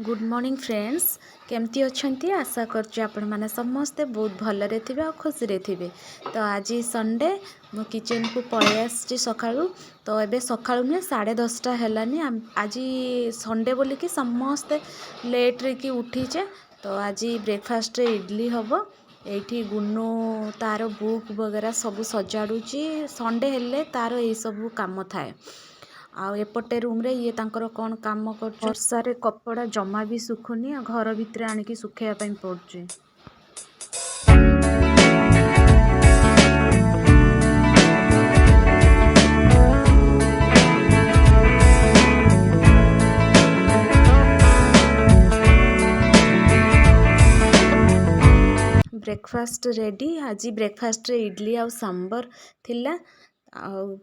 Good morning friends. केमती अच्छी आशा करने समस्ते बहुत भलरे थे और खुशी रे थे। तो आज संडे मो किचन को पलि आसी सकाळू। तो ये सकाळू नुहे 10:30 है। आज संडे बोलिकी समस्ते लेट रे कि उठीचे। तो आज ब्रेकफास्ट रे इडली हम। ये गुन्नू तार बुक वगैरह सब सजाड़ुची। संडे हेले तार ये सब काम थाए। आउ एपटे रूम रे ये तांकर कौन काम कर वर्षारे कपड़ा जमा भी सुखुनी घर भितर आनिकी सुखेया ପାଇଁ पड़ुची। Breakfast ready. आज ब्रेकफास्ट रे इडली आउ सांबर थिला।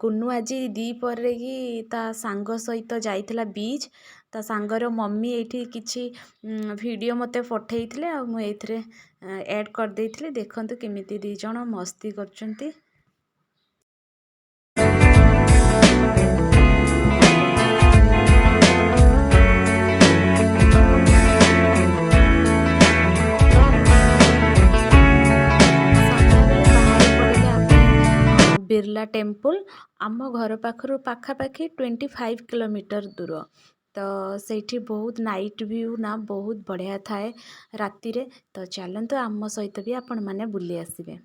गुन्नू आज दीपर कि ता सांग सहित जाइथिला बीच। ता सांगर मम्मी एठी किछि वीडियो मते पठेइथिले आ मु एथिरे ऐड कर देइथिले। देखंतु केमिति दी जण मस्ती करचंती। बिरला टेम्पल आम घर पाखर पाखापाखि 25 किलोमीटर दूर। तो सेठी बहुत नाइट व्यू ना बहुत बढ़िया थाए राति रे। तो चलते आम सहित भी आपण माने बुली आसिबे।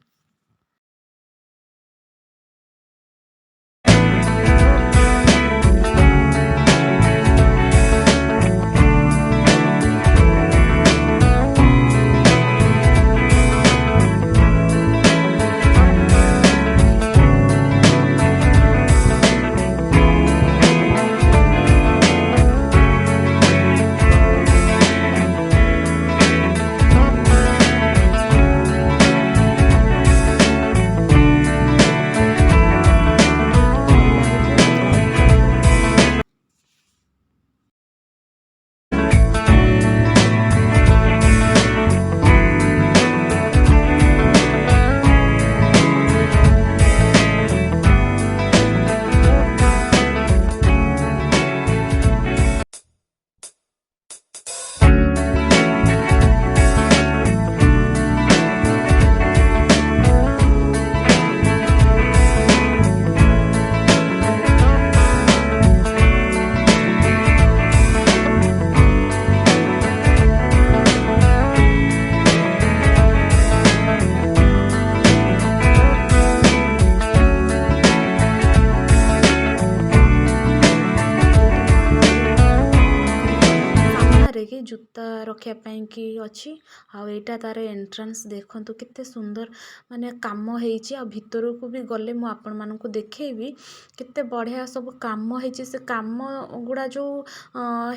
कि जूता रखिया पाई कि अच्छी। आउ एटा तार एंट्रेंस देखंतु केते सुंदर माने काम हेइची। आ भितर को भी गले मु आपण मानकु देखेबी केते बढ़िया सब काम हेइची। से काम गुडा जो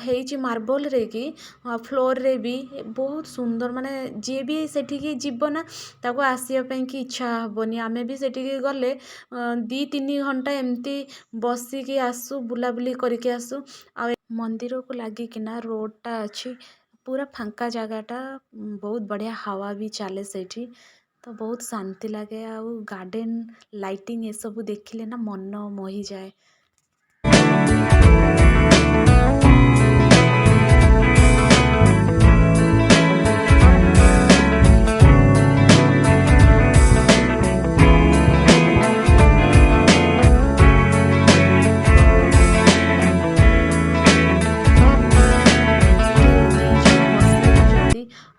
हेइची मार्बल रे कि फ्लोर रे भी बहुत सुंदर। माने जे भी सेठी की जीवना ताको आसिया पाई कि इच्छा हबनी। आमे भी सेठी की गले 2-3 घंटा एमती बसी की आसु बुलाबुली करके आसु। आ मंदिर को लगी किना रोडटा अच्छी पूरा फांका जगहटा बहुत बढ़िया हवा भी चले सेठी। तो बहुत शांति लगे। आ गार्डन लाइटिंग ये सब देखिले ना मन मोहि जाए।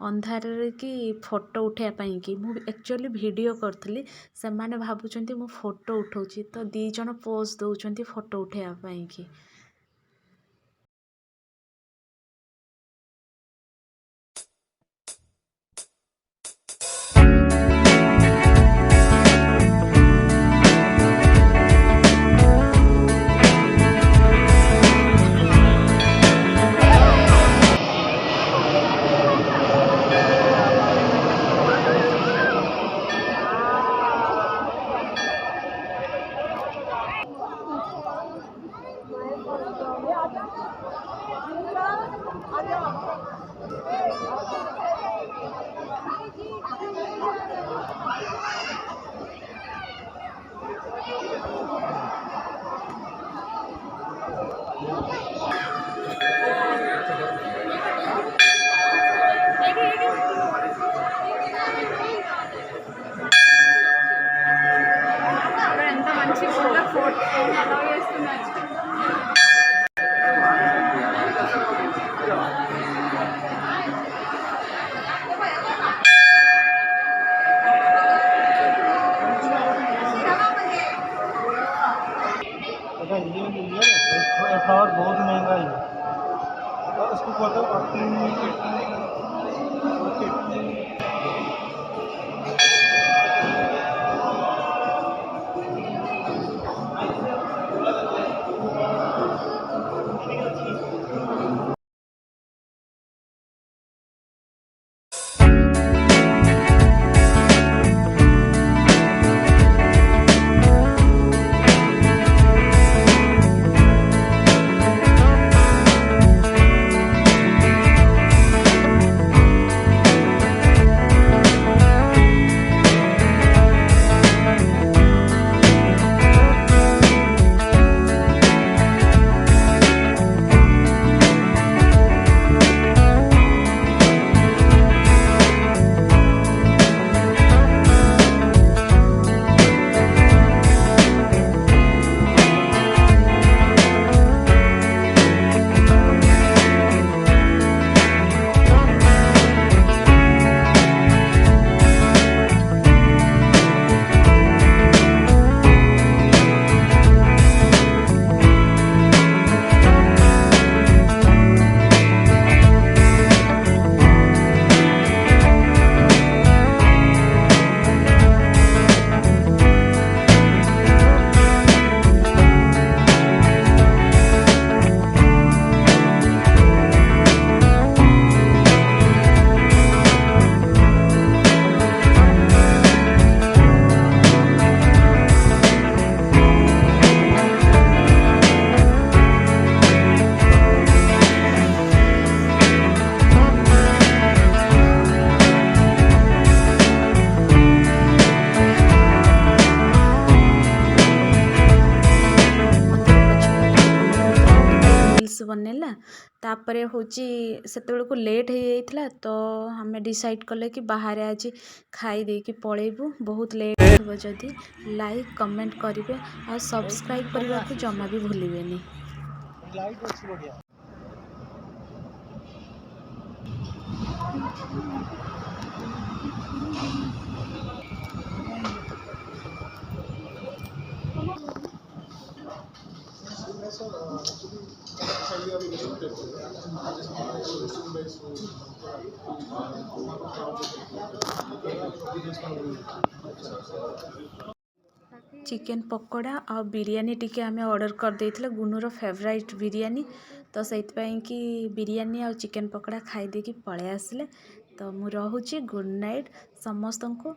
अंधार कि फोटो उठाया पाई कि मु एक्चुअली वीडियो करथली। से माने भाबुचंती मु फोटो उठाउची। तो 2 जण पोज दउचंती फोटो उठाया पाई कि। ବନେଇଲା ତାପରେ ହେଉଛି ସେତେବେଳକୁ ଲେଟ୍ ହେଇଯାଇଥିଲା ତ ଆମେ ଡିସାଇଡ଼୍ କଲେ କି ବାହାରେ ଆଜି ଖାଇ ଦେଇକି ପଳେଇବୁ। ବହୁତ ଲେଟ୍ ହେବ ଯଦି ଲାଇକ୍ କମେଣ୍ଟ କରିବେ ଆଉ ସବସ୍କ୍ରାଇବ୍ କରିବାକୁ ଜମା ବି ଭୁଲିବେନି। ଚିକେନ୍ ପକୋଡ଼ା ଆଉ ବିରିୟାନୀ ଟିକେ ଆମେ ଅର୍ଡ଼ର କରିଦେଇଥିଲେ ଗୁନୁର ଫେଭରାଇଟ୍ ବିରିୟାନୀ ତ ସେଇଥିପାଇଁ କି ବିରିୟାନୀ ଆଉ ଚିକେନ୍ ପକୋଡ଼ା ଖାଇଦେଇକି ପଳେଇ ଆସିଲେ। ତ ମୁଁ ରହୁଛି ଗୁଡ୍ ନାଇଟ୍ ସମସ୍ତଙ୍କୁ।